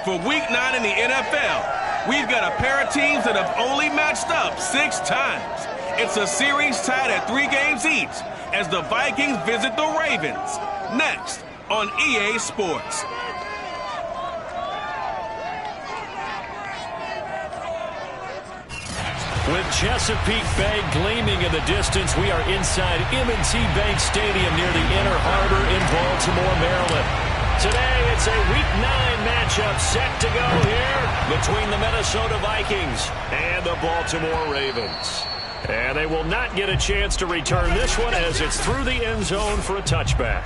For Week 9 in the NFL, we've got a pair of teams that have only matched up 6 times. It's a series tied at 3 games each as the Vikings visit the Ravens. Next on EA Sports. With Chesapeake Bay gleaming in the distance, we are inside M&T Bank Stadium near the Inner Harbor in Baltimore, Maryland. Today, it's a Week 9 matchup set to go here between the Minnesota Vikings and the Baltimore Ravens. And they will not get a chance to return this one as it's through the end zone for a touchback.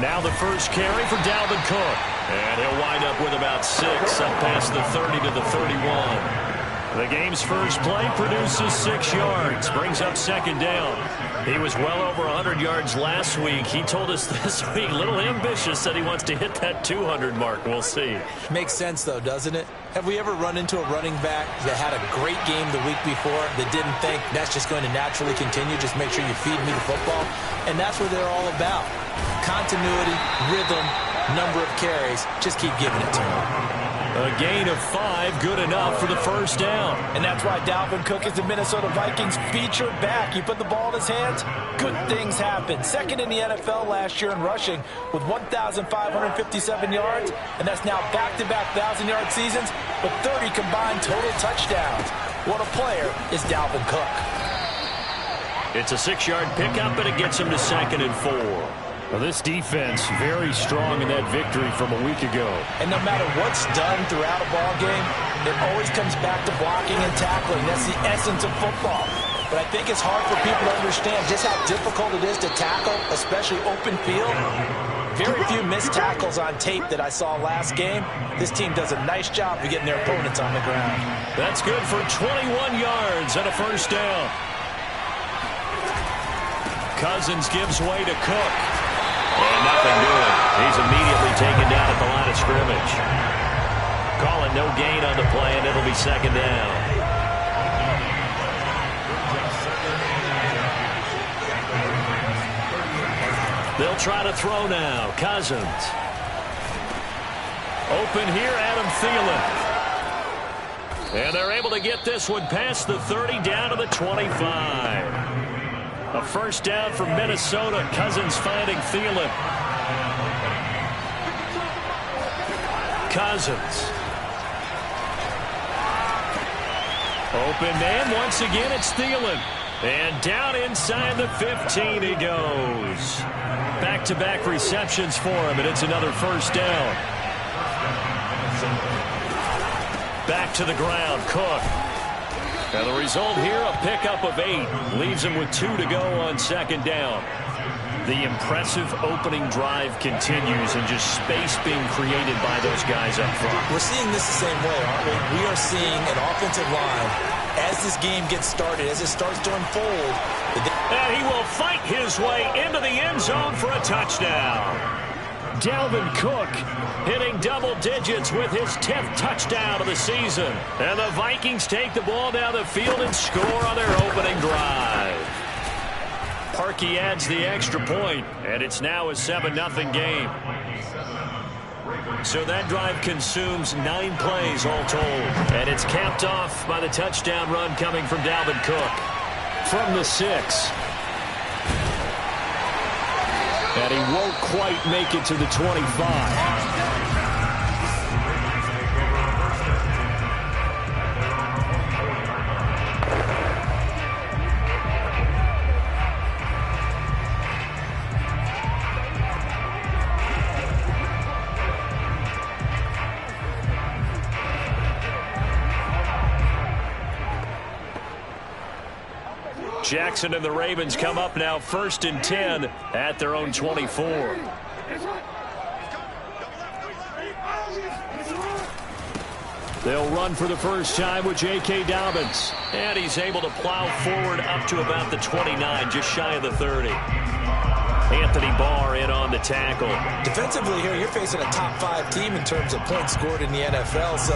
Now the first carry for Dalvin Cook. And he'll wind up with about 6 up past the 30 to the 31. The game's first play produces 6 yards. Brings up second down. He was well over 100 yards last week. He told us this week, a little ambitious, said he wants to hit that 200 mark. We'll see. Makes sense, though, doesn't it? Have we ever run into a running back that had a great game the week before that didn't think that's just going to naturally continue? Just make sure you feed me the football. And that's what they're all about. Continuity, rhythm, number of carries. Just keep giving it to him. A gain of 5, good enough for the first down. And that's why Dalvin Cook is the Minnesota Vikings featured back. You put the ball in his hands, good things happen. Second in the NFL last year in rushing with 1,557 yards. And that's now back-to-back 1,000-yard seasons with 30 combined total touchdowns. What a player is Dalvin Cook. It's a 6-yard pickup, and it gets him to 2nd and 4. Well, this defense very strong in that victory from a week ago. And no matter what's done throughout a ball game, it always comes back to blocking and tackling. That's the essence of football. But I think it's hard for people to understand just how difficult it is to tackle, especially open field. Very few missed tackles on tape that I saw last game. This team does a nice job of getting their opponents on the ground. That's good for 21 yards and a first down. Cousins gives way to Cook. And nothing doing. He's immediately taken down at the line of scrimmage. Calling no gain on the play, and it'll be second down. They'll try to throw now. Cousins. Open here, Adam Thielen. And they're able to get this one past the 30 down to the 25. A first down from Minnesota. Cousins finding Thielen. Cousins. Open man. Once again, it's Thielen. And down inside the 15 he goes. Back-to-back receptions for him, and it's another first down. Back to the ground. Cook. Now the result here, a pickup of 8. Leaves him with 2 to go on second down. The impressive opening drive continues and just space being created by those guys up front. We're seeing this the same way, aren't we? We are seeing an offensive line, as this game gets started, as it starts to unfold. And he will fight his way into the end zone for a touchdown. Dalvin Cook hitting double digits with his 10th touchdown of the season. And the Vikings take the ball down the field and score on their opening drive. Parkey adds the extra point, and it's now a 7-0 game. So that drive consumes 9 plays all told. And it's capped off by the touchdown run coming from Dalvin Cook. From the 6. And he won't quite make it to the 25. Jackson and the Ravens come up now 1st and 10 at their own 24. They'll run for the first time with J.K. Dobbins. And he's able to plow forward up to about the 29, just shy of the 30. Anthony Barr in on the tackle. Defensively here, you're facing a top 5 team in terms of points scored in the NFL. So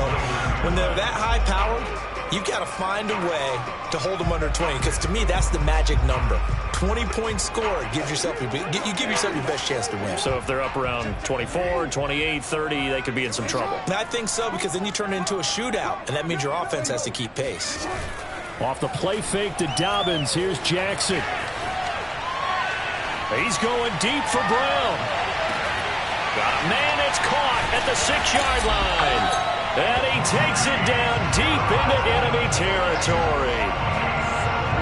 when they're that high powered, you've got to find a way to hold them under 20. Because to me, that's the magic number. 20 points scored gives yourself you give yourself your best chance to win. So if they're up around 24, 28, 30, they could be in some trouble. I think so, because then you turn it into a shootout, and that means your offense has to keep pace. Off the play fake to Dobbins. Here's Jackson. He's going deep for Brown. Got a man, it's caught at the 6-yard line. And he takes it down deep into enemy territory.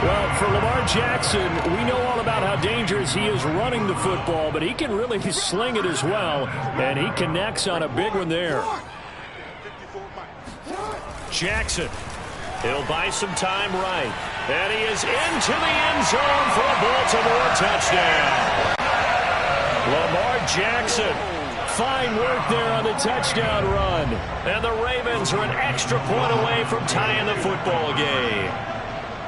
Well, for Lamar Jackson, we know all about how dangerous he is running the football, but he can really sling it as well, and he connects on a big one there. Jackson, he'll buy some time right, and he is into the end zone for a Baltimore touchdown. Lamar Jackson, fine work there on the touchdown run, and the Ravens are an extra point away from tying the football game.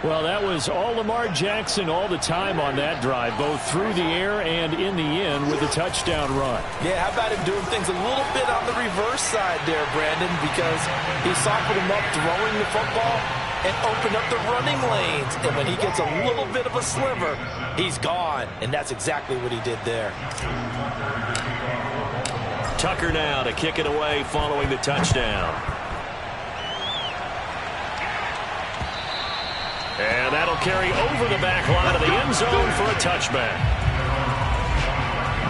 Well, that was all Lamar Jackson all the time on that drive, both through the air and in the end with a touchdown run. Yeah, how about him doing things a little bit on the reverse side there, Brandon, because he softened him up throwing the football and opened up the running lanes. And when he gets a little bit of a sliver, he's gone. And that's exactly what he did there. Tucker now to kick it away following the touchdown. And that'll carry over the back line of the end zone for a touchback.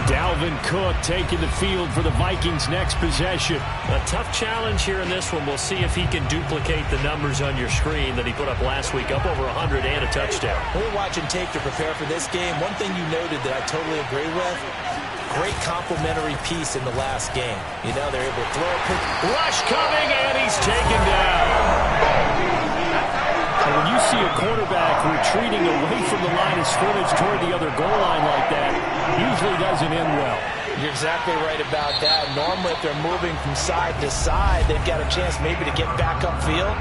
Dalvin Cook taking the field for the Vikings' next possession. A tough challenge here in this one. We'll see if he can duplicate the numbers on your screen that he put up last week, up over 100 and a touchdown. We're watching tape to prepare for this game. One thing you noted that I totally agree with, great complimentary piece in the last game. You know, they're able to throw a pick. Rush coming, and he's taken down. When you see a quarterback retreating away from the line of scrimmage toward the other goal line like that, usually doesn't end well. You're exactly right about that. Normally, if they're moving from side to side, they've got a chance maybe to get back upfield.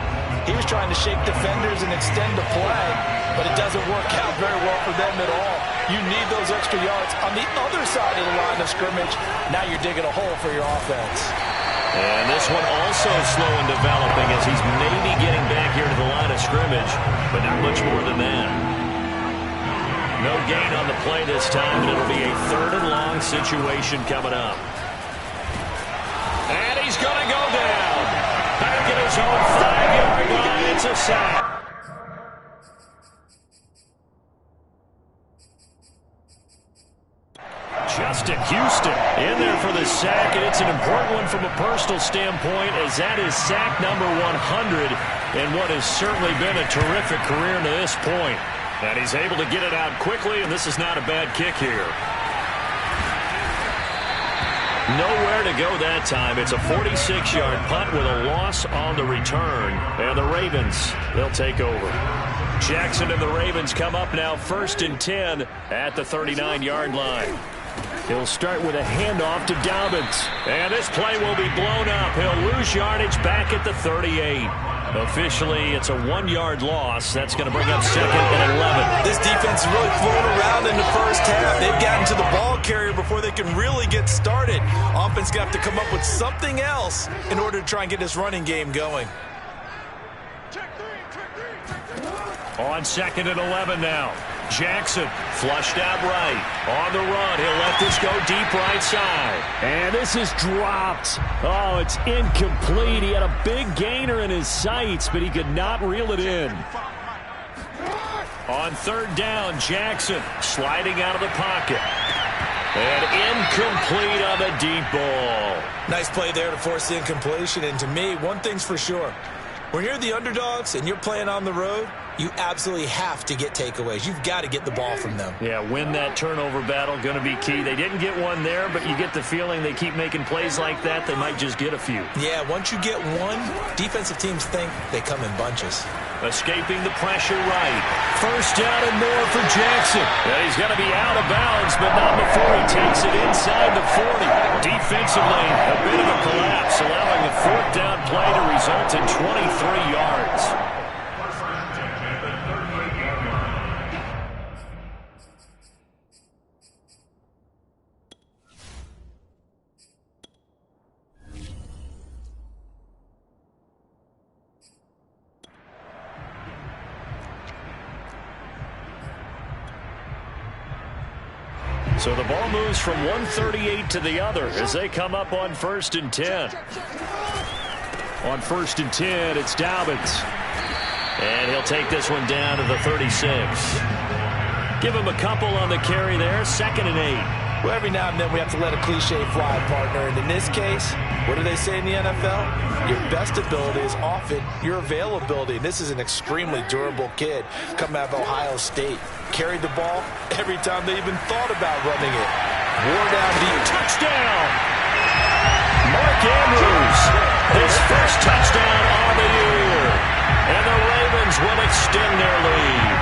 He was trying to shake defenders and extend the play, but it doesn't work out very well for them at all. You need those extra yards on the other side of the line of scrimmage. Now you're digging a hole for your offense. And this one also slow in developing as he's maybe getting back here to the line of scrimmage, but not much more than that. No gain on the play this time, and it'll be a 3rd and long situation coming up. And he's going to go down. Back at his own 5-yard line. It's a sack. Justin Houston in there for the sack, and it's an important one from a personal standpoint as that is sack number 100 in what has certainly been a terrific career to this point. And he's able to get it out quickly, and this is not a bad kick here. Nowhere to go that time. It's a 46-yard punt with a loss on the return. And the Ravens, they'll take over. Jackson and the Ravens come up now 1st and 10 at the 39-yard line. He'll start with a handoff to Dobbins. And this play will be blown up. He'll lose yardage back at the 38. Officially, it's a 1-yard loss. That's going to bring up 2nd and 11. This defense is really flown around in the first half. They've gotten to the ball carrier before they can really get started. Offense going to have to come up with something else in order to try and get this running game going. On 2nd and 11 now. Jackson flushed out right. On the run, he'll let this go deep right side. And this is dropped. Oh, it's incomplete. He had a big gainer in his sights, but he could not reel it in. On 3rd down, Jackson sliding out of the pocket. And incomplete on the deep ball. Nice play there to force the incompletion. And to me, one thing's for sure. When you're the underdogs and you're playing on the road, you absolutely have to get takeaways. You've got to get the ball from them. Yeah, win that turnover battle, going to be key. They didn't get one there, but you get the feeling they keep making plays like that, they might just get a few. Yeah, once you get one, defensive teams think they come in bunches. Escaping the pressure right. 1st down and more for Jackson. And he's going to be out of bounds, but not before he takes it inside the 40. Defensively, a bit of a collapse, allowing the 4th down play to result in 23 yards. So the ball moves from 138 to the other as they come up on 1st and 10. On 1st and 10, it's Dobbins. And he'll take this one down to the 36. Give him a couple on the carry there. 2nd and 8. Well, every now and then we have to let a cliche fly, partner. And in this case, what do they say in the NFL? Your best ability is often your availability. And this is an extremely durable kid coming out of Ohio State. Carried the ball every time they even thought about running it. Wore down deep. Touchdown! Mark Andrews, his first touchdown on the year. And the Ravens will extend their lead.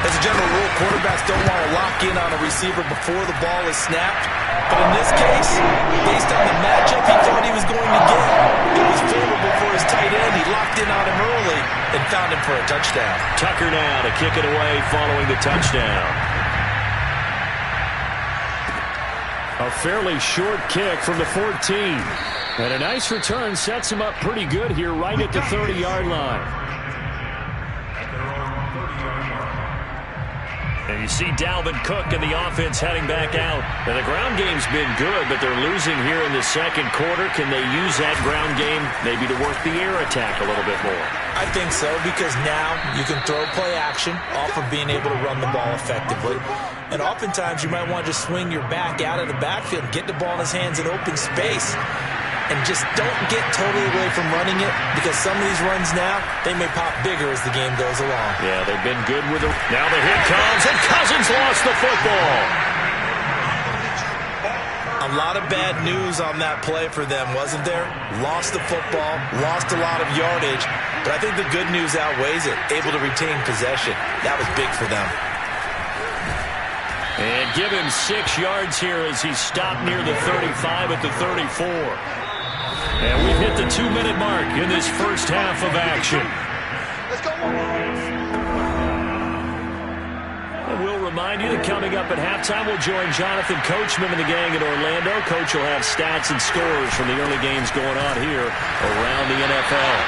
As a general rule, quarterbacks don't want to lock in on a receiver before the ball is snapped. But in this case, based on the matchup he thought he was going to get, it was favorable for his tight end. He locked in on him early and found him for a touchdown. Tucker now to kick it away following the touchdown. A fairly short kick from the 14. And a nice return sets him up pretty good here right at the 30-yard line. And you see Dalvin Cook and the offense heading back out. Now, the ground game's been good, but they're losing here in the second quarter. Can they use that ground game maybe to work the air attack a little bit more? I think so, because now you can throw play action off of being able to run the ball effectively. And oftentimes you might want to just swing your back out of the backfield and get the ball in his hands in open space. And just don't get totally away from running it, because some of these runs now, they may pop bigger as the game goes along. Yeah, they've been good with it. Now the hit comes, and Cousins lost the football. A lot of bad news on that play for them, wasn't there? Lost the football, lost a lot of yardage, but I think the good news outweighs it. Able to retain possession. That was big for them. And give him 6 yards here as he's stopped near the 35 at the 34. And we've hit the 2-minute mark in this first half of action. Let's go. And we'll remind you that coming up at halftime, we'll join Jonathan Coachman and the gang in Orlando. Coach will have stats and scores from the early games going on here around the NFL.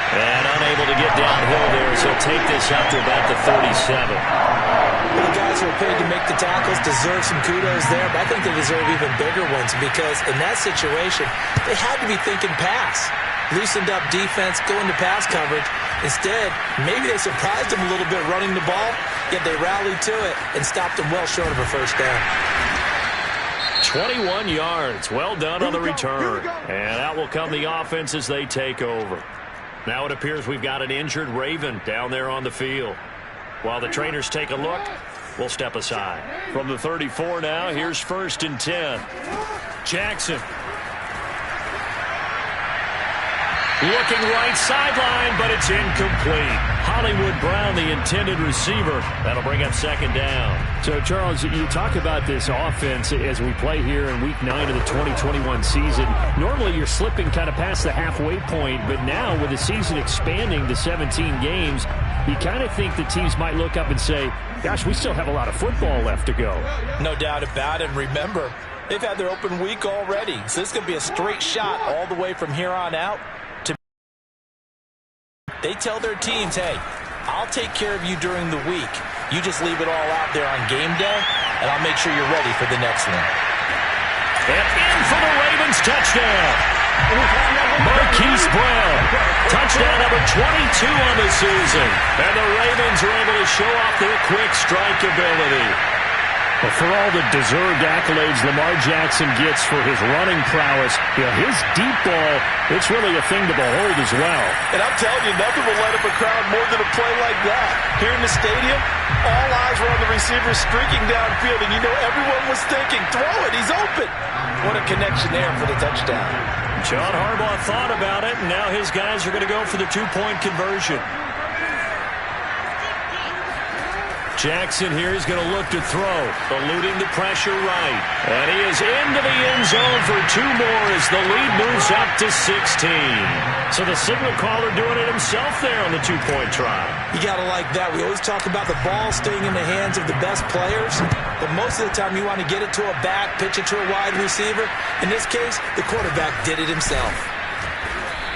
And unable to get downhill there, so he'll take this up to about the 37. Well, the guys who are paid to make the tackles deserve some kudos there, but I think they deserve even bigger ones, because in that situation, they had to be thinking pass. Loosened up defense, going to pass coverage. Instead, maybe they surprised them a little bit running the ball, yet they rallied to it and stopped them well short of a first down. 21 yards. Well done on the return. And out will come the offense as they take over. Now it appears we've got an injured Raven down there on the field. While the trainers take a look, we'll step aside. From the 34 now, here's 1st and 10. Jackson. Looking right sideline, but it's incomplete. Hollywood Brown, the intended receiver. That'll bring up 2nd down. So, Charles, you talk about this offense as we play here in Week 9 of the 2021 season. Normally, you're slipping kind of past the halfway point, but now with the season expanding to 17 games, you kind of think the teams might look up and say, gosh, we still have a lot of football left to go. No doubt about it. Remember, they've had their open week already, so this is going to be a straight shot all the way from here on out. They tell their teams, hey, I'll take care of you during the week. You just leave it all out there on game day, and I'll make sure you're ready for the next one. And in for the Ravens touchdown. Marquise Brown, touchdown number 22 on the season. And the Ravens are able to show off their quick strike ability. But for all the deserved accolades Lamar Jackson gets for his running prowess, his deep ball, it's really a thing to behold as well. And I'm telling you, nothing will light up a crowd more than a play like that. Here in the stadium, all eyes were on the receiver streaking downfield, and you know everyone was thinking, throw it, he's open. What a connection there for the touchdown. John Harbaugh thought about it, and now his guys are going to go for the 2-point conversion. Jackson here is going to look to throw, eluding the pressure right. And he is into the end zone for 2 more as the lead moves up to 16. So the signal caller doing it himself there on the 2-point try. You got to like that. We always talk about the ball staying in the hands of the best players, but most of the time you want to get it to a back, pitch it to a wide receiver. In this case, the quarterback did it himself.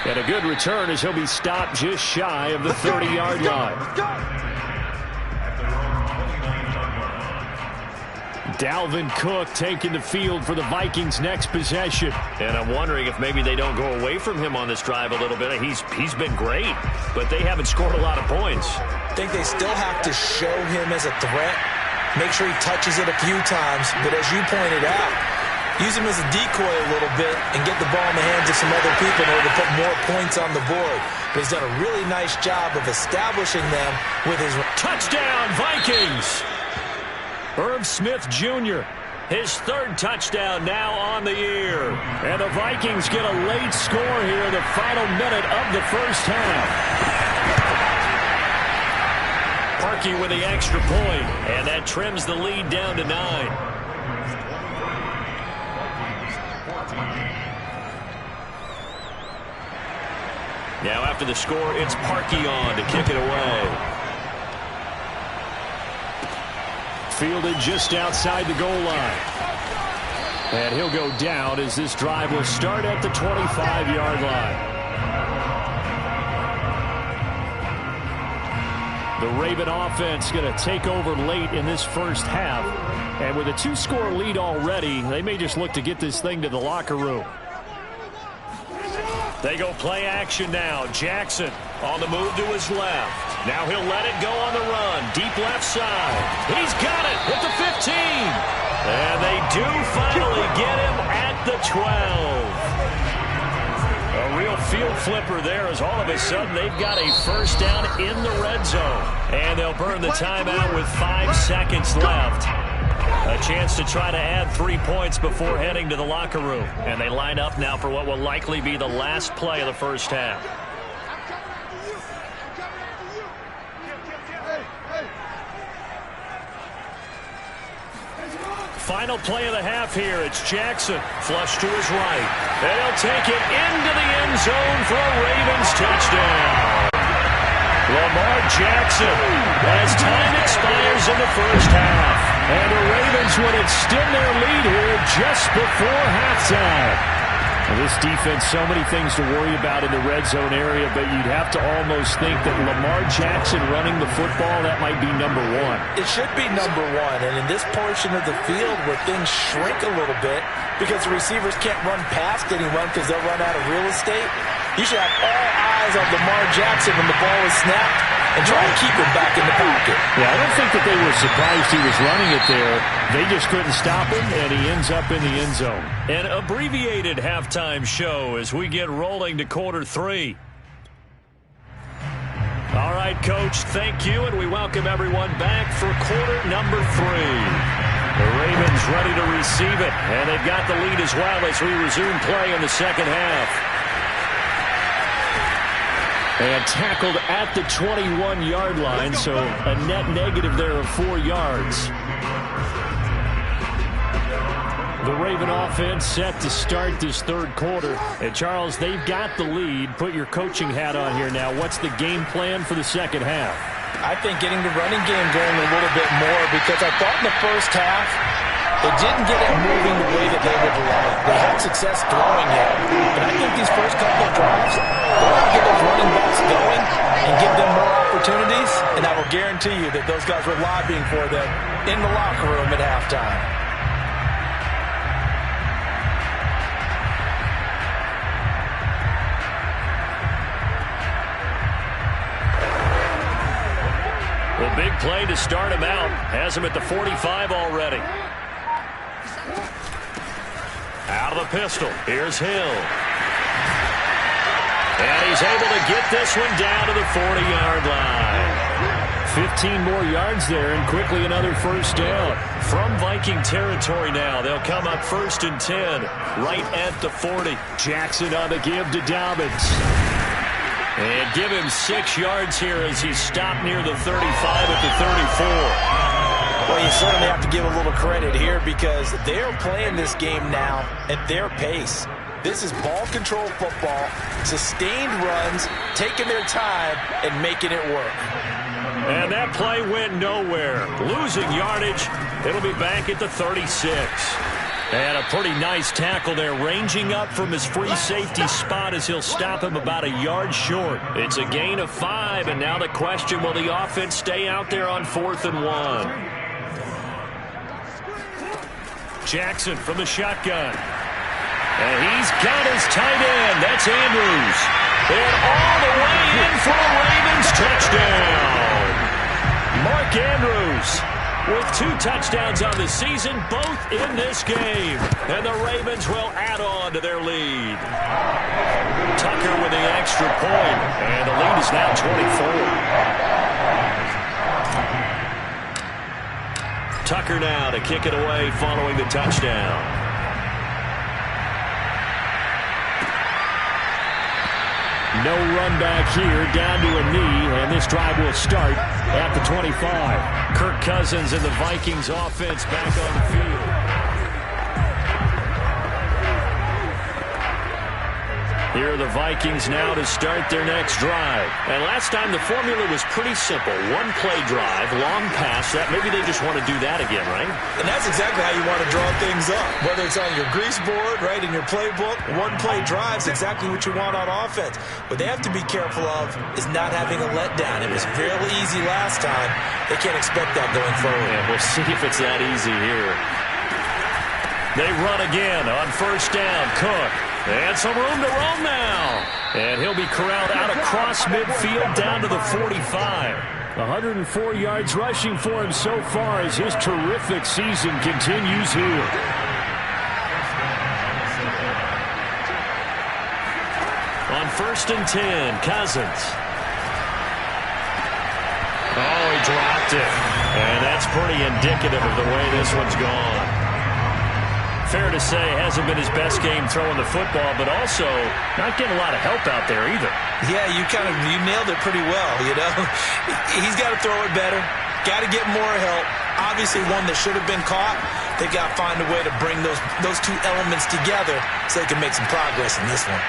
And a good return as he'll be stopped just shy of the 30-yard line. Dalvin Cook taking the field for the Vikings' next possession. And I'm wondering if maybe they don't go away from him on this drive a little bit. He's been great, but they haven't scored a lot of points. I think they still have to show him as a threat. Make sure he touches it a few times. But as you pointed out, use him as a decoy a little bit and get the ball in the hands of some other people in order to put more points on the board. But he's done a really nice job of establishing them with his... Touchdown, Vikings! Irv Smith Jr., his third touchdown now on the year. And the Vikings get a late score here in the final minute of the first half. Parkey with the extra point, and that trims the lead down to 9. Now after the score, it's Parkey on to kick it away. Fielded just outside the goal line. And he'll go down as this drive will start at the 25-yard line. The Raven offense going to take over late in this first half. And with a 2-score lead already, they may just look to get this thing to the locker room. They go play action now. Jackson on the move to his left. Now he'll let it go on the run. Deep left side. He's got it at the 15. And they do finally get him at the 12. A real field flipper there as all of a sudden they've got a first down in the red zone. And they'll burn the timeout with 5 seconds left. A chance to try to add 3 points before heading to the locker room. And they line up now for what will likely be the last play of the first half. Final play of the half here. It's Jackson. Flush to his right. And he'll take it into the end zone for a Ravens touchdown. Lamar Jackson as time expires in the first half. And the Ravens would extend their lead here just before halftime. Well, this defense, so many things to worry about in the red zone area, but you'd have to almost think that Lamar Jackson running the football, that might be number 1. It should be number 1. And in this portion of the field where things shrink a little bit because the receivers can't run past anyone because they'll run out of real estate, you should have all eyes on Lamar Jackson when the ball is snapped and try to keep him back in the pocket. Yeah, I don't think that they were surprised he was running it there. They just couldn't stop him, and he ends up in the end zone. An abbreviated halftime show as we get rolling to quarter 3. All right, Coach, thank you, and we welcome everyone back for quarter number 3. The Ravens ready to receive it, and they've got the lead as well as we resume play in the second half. And tackled at the 21-yard line, so a net negative there of 4 yards. The Raven offense set to start this third quarter. And, Charles, they've got the lead. Put your coaching hat on here now. What's the game plan for the second half? I think getting the running game going a little bit more because I thought in the first half they didn't get it moving the way that they would like. They had success throwing it. But I think these first couple of drives, they want to get those running backs going and give them more opportunities. And I will guarantee you that those guys were lobbying for them in the locker room at halftime. A big play to start him out. Has him at the 45 already. Out of the pistol. Here's Hill. And he's able to get this one down to the 40-yard line. 15 more yards there, and quickly another first down. From Viking territory now, they'll come up 1st and 10, right at the 40. Jackson on the give to Dobbins. And give him 6 yards here as he's stopped near the 35 at the 34. Well, you certainly have to give a little credit here because they're playing this game now at their pace. This is ball control football, sustained runs, taking their time and making it work. And that play went nowhere. Losing yardage. It'll be back at the 36. And a pretty nice tackle there, ranging up from his free safety spot as he'll stop him about a yard short. It's a gain of 5, and now the question, will the offense stay out there on 4th and 1? Jackson from the shotgun. And he's got his tight end. That's Andrews. And all the way in for a Ravens touchdown. Mark Andrews with 2 touchdowns on the season, both in this game. And the Ravens will add on to their lead. Tucker with the extra point. And the lead is now 24. Tucker now to kick it away following the touchdown. No run back here, down to a knee, and this drive will start at the 25. Kirk Cousins and the Vikings offense back on the field. Here are the Vikings now to start their next drive. And last time the formula was pretty simple. 1-play drive, long pass. That maybe they just want to do that again, right? And that's exactly how you want to draw things up. Whether it's on your grease board, right, in your playbook, 1-play drive is exactly what you want on offense. What they have to be careful of is not having a letdown. It was fairly easy last time. They can't expect that going forward. Yeah, we'll see if it's that easy here. They run again on first down. Cook. And some room to roam now. And he'll be corralled out across midfield down to the 45. 104 yards rushing for him so far as his terrific season continues here. On first and 10, Cousins. Oh, he dropped it. And that's pretty indicative of the way this one's gone. Fair to say, hasn't been his best game throwing the football, but also not getting a lot of help out there either. Yeah, you nailed it pretty well, you know. He's got to throw it better, got to get more help. Obviously one that should have been caught. They got to find a way to bring those 2 elements together so they can make some progress in this one.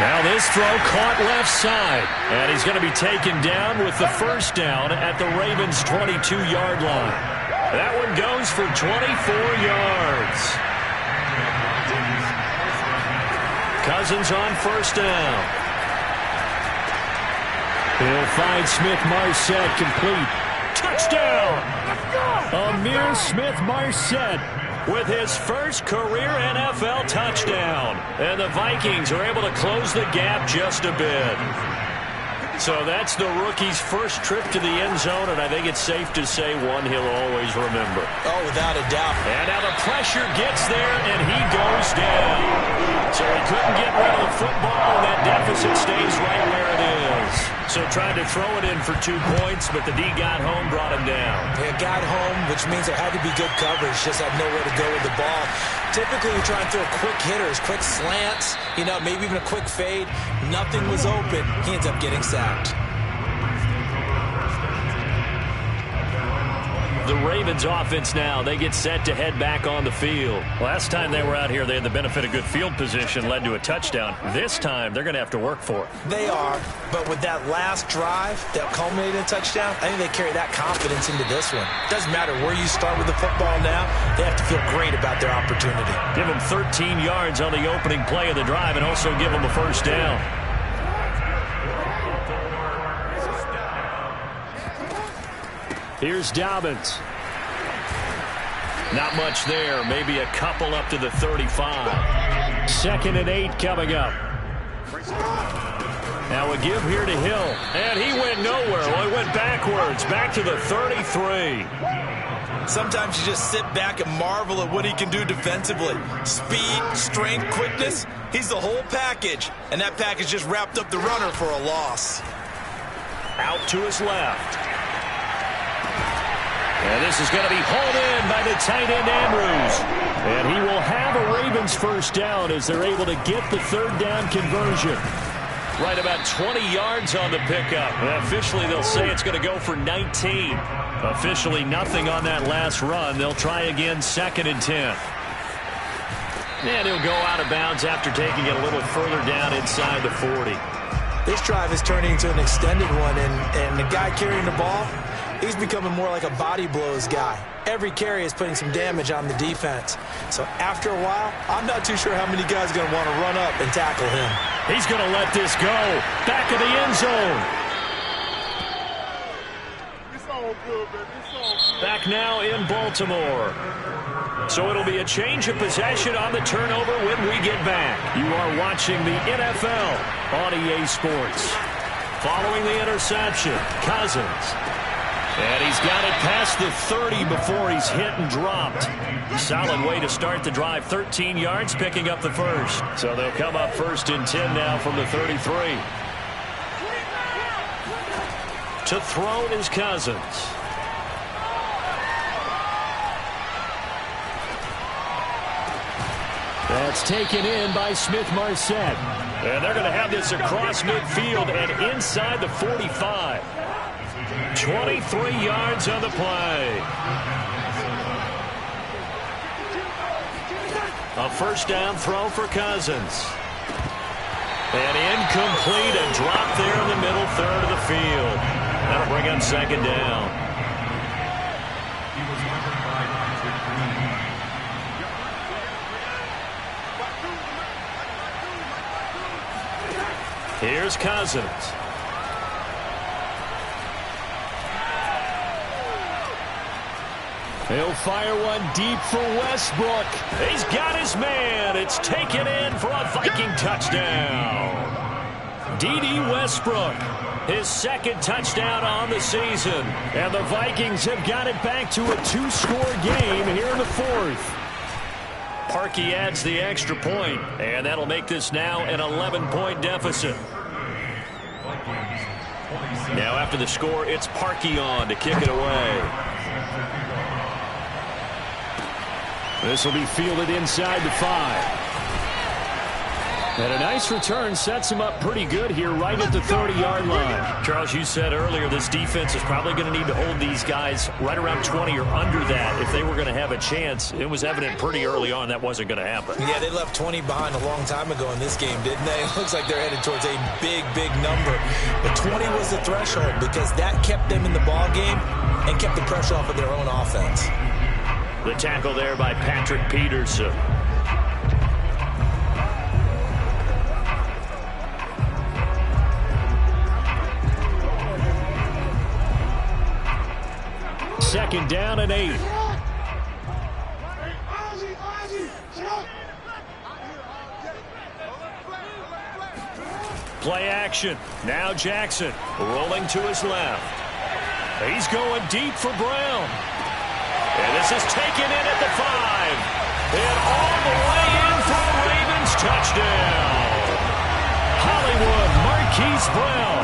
Now this throw caught left side, and he's going to be taken down with the first down at the Ravens' 22-yard line. That one goes for 24 yards. Cousins on first down. He'll find Smith-Marset complete. Touchdown! Amir Smith-Marset with his first career NFL touchdown. And the Vikings are able to close the gap just a bit. So that's the rookie's first trip to the end zone, and I think it's safe to say one he'll always remember. Oh, without a doubt. And now the pressure gets there, and he goes down. So he couldn't get rid of the football, and that deficit stays right where it is. So tried to throw it in for 2 points, but the D got home, brought him down. Yeah, got home, which means there had to be good coverage, just had nowhere to go with the ball. Typically, we try and throw quick hitters, quick slants, you know, maybe even a quick fade. Nothing was open. He ends up getting sacked. The Ravens offense now, they get set to head back on the field. Last time they were out here, they had the benefit of good field position, led to a touchdown. This time, they're going to have to work for it. They are, but with that last drive that culminated in a touchdown, I think they carry that confidence into this one. Doesn't matter where you start with the football now, they have to feel great about their opportunity. Give them 13 yards on the opening play of the drive and also give them a first down. Here's Dobbins. Not much there. Maybe a couple up to the 35. 2nd and 8 coming up. Now a give here to Hill. And he went nowhere. Well, he went backwards. Back to the 33. Sometimes you just sit back and marvel at what he can do defensively. Speed, strength, quickness. He's the whole package. And that package just wrapped up the runner for a loss. Out to his left. And this is going to be hauled in by the tight end Andrews. And he will have a Ravens first down as they're able to get the 3rd down conversion. Right about 20 yards on the pickup. And officially, they'll say it's going to go for 19. Officially, nothing on that last run. They'll try again 2nd and 10. And he'll go out of bounds after taking it a little further down inside the 40. This drive is turning into an extended one, and the guy carrying the ball, he's becoming more like a body blows guy. Every carry is putting some damage on the defense. So after a while, I'm not too sure how many guys are going to want to run up and tackle him. He's going to let this go. Back of the end zone. Back now in Baltimore. So it'll be a change of possession on the turnover when we get back. You are watching the NFL on EA Sports. Following the interception, Cousins. And he's got it past the 30 before he's hit and dropped. Solid way to start the drive. 13 yards, picking up the first. So they'll come up 1st and 10 now from the 33. To throw is Cousins. That's taken in by Smith-Marset. And they're going to have this across midfield and inside the 45. 23 yards on the play. A first down throw for Cousins. And incomplete, a drop there in the middle third of the field. That'll bring up 2nd down. Here's Cousins. He'll fire one deep for Westbrook. He's got his man. It's taken in for a Viking touchdown. D.D. Westbrook, his 2nd touchdown on the season. And the Vikings have got it back to a 2-score game here in the 4th. Parkey adds the extra point, and that'll make this now an 11-point deficit. Now after the score, it's Parkey on to kick it away. This will be fielded inside the 5. And a nice return sets him up pretty good here right at the 30-yard line. Charles, you said earlier this defense is probably going to need to hold these guys right around 20 or under that if they were going to have a chance. It was evident pretty early on that wasn't going to happen. Yeah, they left 20 behind a long time ago in this game, didn't they? It looks like they're headed towards a big, big number. But 20 was the threshold because that kept them in the ball game and kept the pressure off of their own offense. The tackle there by Patrick Peterson. Second down and 8. Play action. Now Jackson rolling to his left. He's going deep for Brown. And this is taken in at the 5. And all the way in for the Ravens touchdown. Hollywood Marquise Brown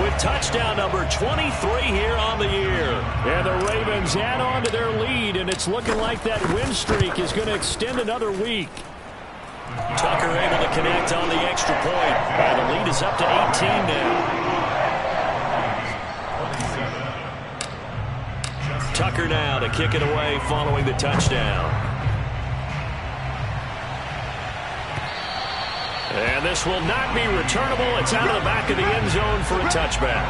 with touchdown number 23 here on the year. And the Ravens add on to their lead, and it's looking like that win streak is going to extend another week. Tucker able to connect on the extra point. And the lead is up to 18 now. Tucker now to kick it away following the touchdown. And this will not be returnable. It's out of the back of the end zone for a touchback.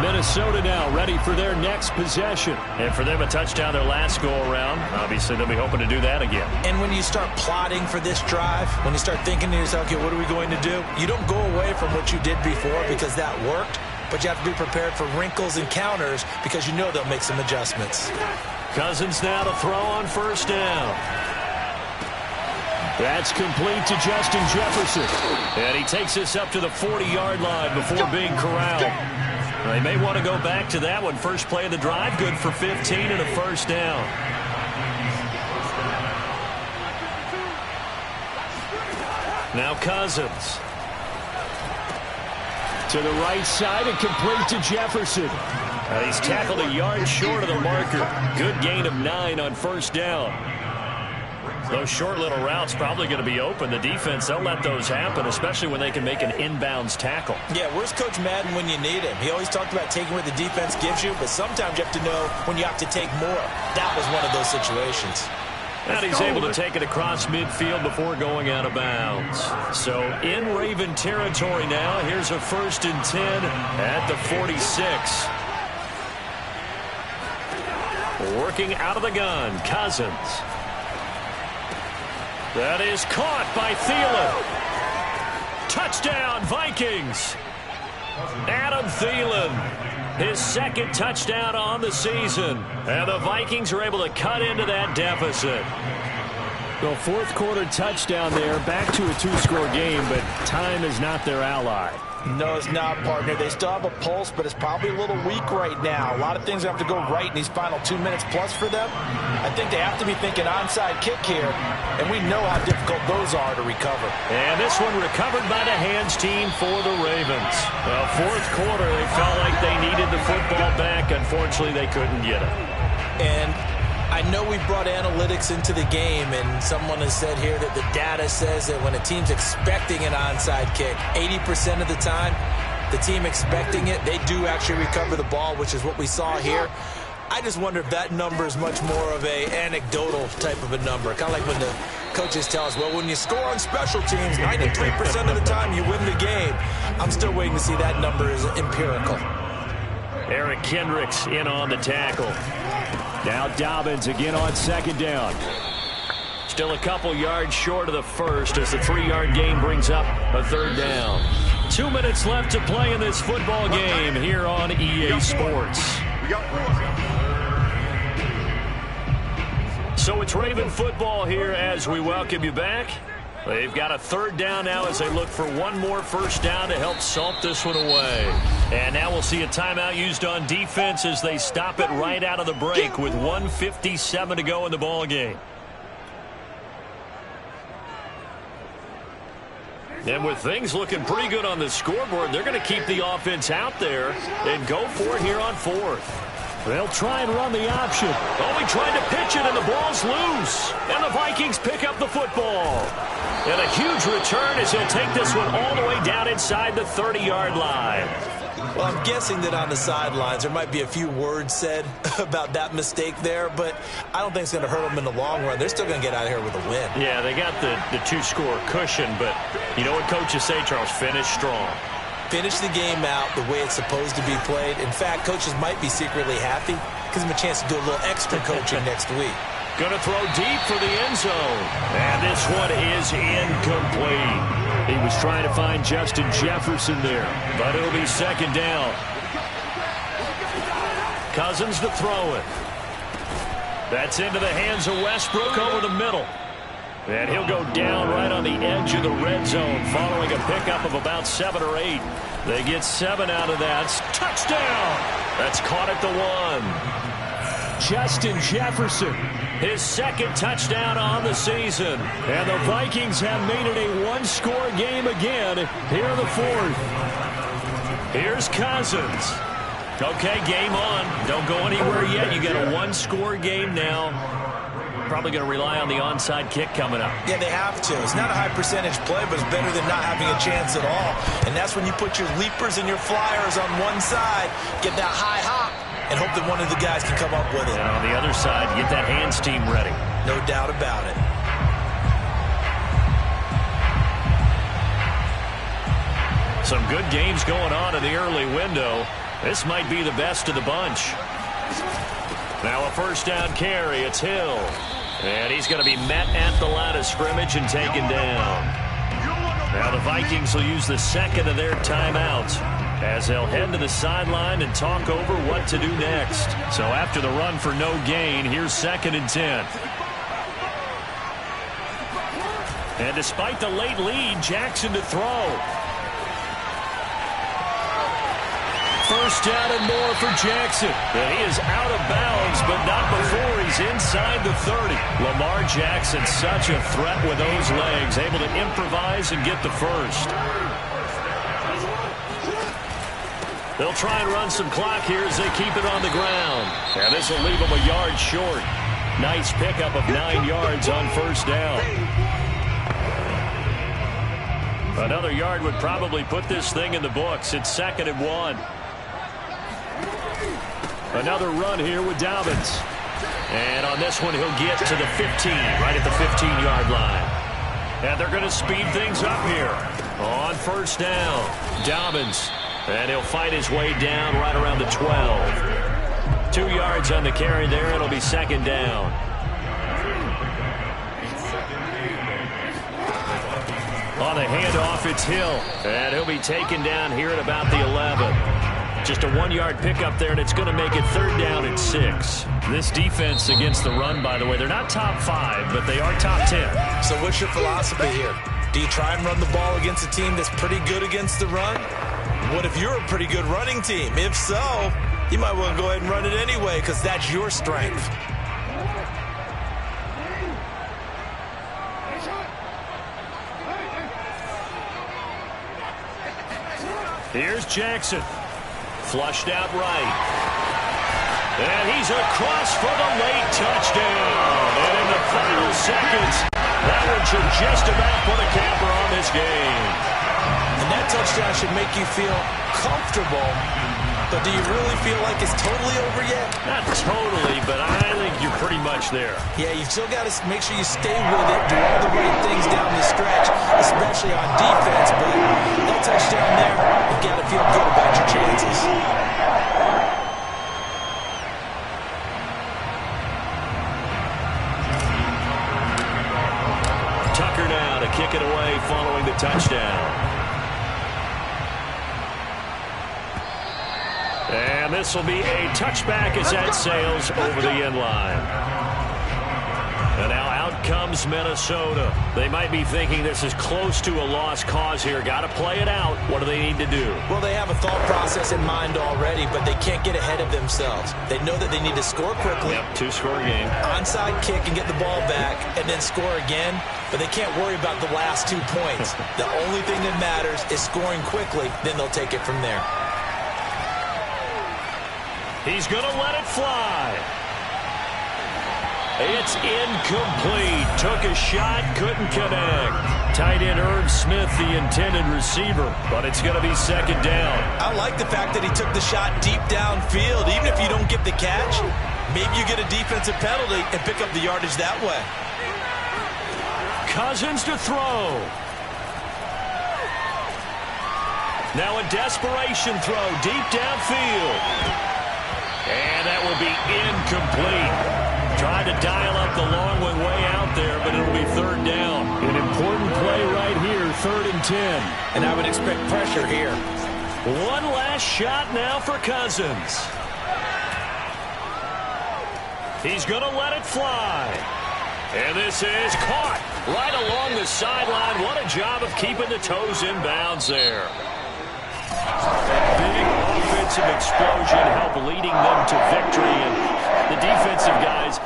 Minnesota now ready for their next possession. And for them, a touchdown their last go-around. Obviously, they'll be hoping to do that again. And when you start plotting for this drive, when you start thinking to yourself, okay, what are we going to do? You don't go away from what you did before because that worked. But you have to be prepared for wrinkles and counters because you know they'll make some adjustments. Cousins now to throw on first down. That's complete to Justin Jefferson. And he takes us up to the 40-yard line before being corralled. They may want to go back to that one. First play of the drive, good for 15 and a first down. Now Cousins. To the right side and complete to Jefferson. He's tackled a yard short of the marker. Good gain of 9 on first down. Those short little routes probably going to be open. The defense, they'll let those happen, especially when they can make an inbounds tackle. Yeah, where's Coach Madden when you need him? He always talked about taking what the defense gives you, but sometimes you have to know when you have to take more. That was one of those situations. And he's able to take it across midfield before going out of bounds. So in Raven territory now. Here's a 1st and 10 at the 46. Working out of the gun, Cousins. That is caught by Thielen. Touchdown, Vikings. Adam Thielen his second touchdown on the season. And the Vikings are able to cut into that deficit. Well, fourth quarter touchdown there, back to a two-score game, but time is not their ally. No, it's not, partner. They still have a pulse, but it's probably a little weak right now. A lot of things have to go right in these final 2 minutes plus for them. I think they have to be thinking onside kick here, and we know how difficult those are to recover. And this one recovered by the hands team for the Ravens. Well, fourth quarter, they felt like they needed the football back. Unfortunately, they couldn't get it. And I know we brought analytics into the game, and someone has said here that the data says that when a team's expecting an onside kick, 80% of the time, the team expecting it, they do actually recover the ball, which is what we saw here. I just wonder if that number is much more of a anecdotal type of a number. Kind of like when the coaches tell us, well, when you score on special teams, 93% of the time you win the game. I'm still waiting to see that number is empirical. Eric Kendricks in on the tackle. Now Dobbins again on second down. Still a couple yards short of the first as the 3-yard gain brings up a third down. 2 minutes left to play in this football game here on EA Sports. So it's Raven football here as we welcome you back. They've got a third down now as they look for one more first down to help salt this one away. And now we'll see a timeout used on defense as they stop it right out of the break with 1:57 to go in the ball game. And with things looking pretty good on the scoreboard, they're going to keep the offense out there and go for it here on fourth. They'll try and run the option. Oh, he tried to pitch it, and the ball's loose. And the Vikings pick up the football. And a huge return as he'll take this one all the way down inside the 30-yard line. Well, I'm guessing that on the sidelines there might be a few words said about that mistake there, but I don't think it's going to hurt them in the long run. They're still going to get out of here with a win. Yeah, they got the two-score cushion, but you know what coaches say, Charles? Finish strong. Finish the game out the way it's supposed to be played. In fact, coaches might be secretly happy. Gives them a chance to do a little extra coaching next week. Going to throw deep for the end zone. And this one is incomplete. He was trying to find Justin Jefferson there, but it'll be second down. Cousins to throw it. That's into the hands of Westbrook over the middle. And he'll go down right on the edge of the red zone following a pickup of about 7 or 8. They get 7 out of that. Touchdown! That's caught at the 1. Justin Jefferson. His second touchdown on the season. And the Vikings have made it a one-score game again here in the fourth. Here's Cousins. Okay, game on. Don't go anywhere yet. You got a one-score game now. Probably going to rely on the onside kick coming up. Yeah, they have to. It's not a high percentage play, but it's better than not having a chance at all. And that's when you put your leapers and your flyers on one side, get that high hop, and hope that one of the guys can come up with it. And on the other side, get that hands team ready. No doubt about it. Some good games going on in the early window. This might be the best of the bunch. Now a first down carry. It's Hill. And he's going to be met at the line of scrimmage and taken down. Now the Vikings will use the second of their timeouts as they'll head to the sideline and talk over what to do next. So after the run for no gain, here's 2nd and 10. And despite the late lead, Jackson to throw. First down and more for Jackson. And he is out of bounds, but not before he's inside the 30. Lamar Jackson, such a threat with those legs, able to improvise and get the first. They'll try and run some clock here as they keep it on the ground. And this will leave them a yard short. Nice pickup of 9 yards on first down. Another yard would probably put this thing in the books. It's 2nd and 1. Another run here with Dobbins. And on this one, he'll get to the 15, right at the 15-yard line. And they're going to speed things up here on first down. Dobbins. And he'll fight his way down right around the 12. 2 yards on the carry there. It'll be 2nd down. On the handoff, it's Hill. And he'll be taken down here at about the 11. Just a 1-yard pickup there, and it's going to make it 3rd down and 6. This defense against the run, by the way, they're not top 5, but they are top 10. So what's your philosophy here? Do you try and run the ball against a team that's pretty good against the run? What if you're a pretty good running team? If so, you might want to go ahead and run it anyway because that's your strength. Here's Jackson. Flushed out right. And he's across for the late touchdown. And in the final seconds, that one should just about put a capper on this game. And that touchdown should make you feel comfortable. But do you really feel like it's totally over yet? Not totally, but I think you're pretty much there. Yeah, you've still got to make sure you stay with it, do all the right things down the stretch, especially on defense. But that touchdown there, you've got to feel good about your chances. Tucker now to kick it away following the touchdown. And this will be a touchback as that sails over the end line. And now out comes Minnesota. They might be thinking this is close to a lost cause here. Got to play it out. What do they need to do? Well, they have a thought process in mind already, but they can't get ahead of themselves. They know that they need to score quickly. Yep, 2-score game. Onside kick and get the ball back and then score again, but they can't worry about the last 2 points. The only thing that matters is scoring quickly, then they'll take it from there. He's going to let it fly. It's incomplete. Took a shot, couldn't connect. Tight end Irv Smith, the intended receiver, but it's going to be 2nd down. I like the fact that he took the shot deep downfield. Even if you don't get the catch, maybe you get a defensive penalty and pick up the yardage that way. Cousins to throw. Now a desperation throw deep downfield. And that will be incomplete. Tried to dial up the long one way out there, but it'll be 3rd down. An important play right here, 3rd and 10. And I would expect pressure here. One last shot now for Cousins. He's going to let it fly. And this is caught right along the sideline. What a job of keeping the toes in bounds there. Big offensive explosion helped leading them to victory, and the defensive guys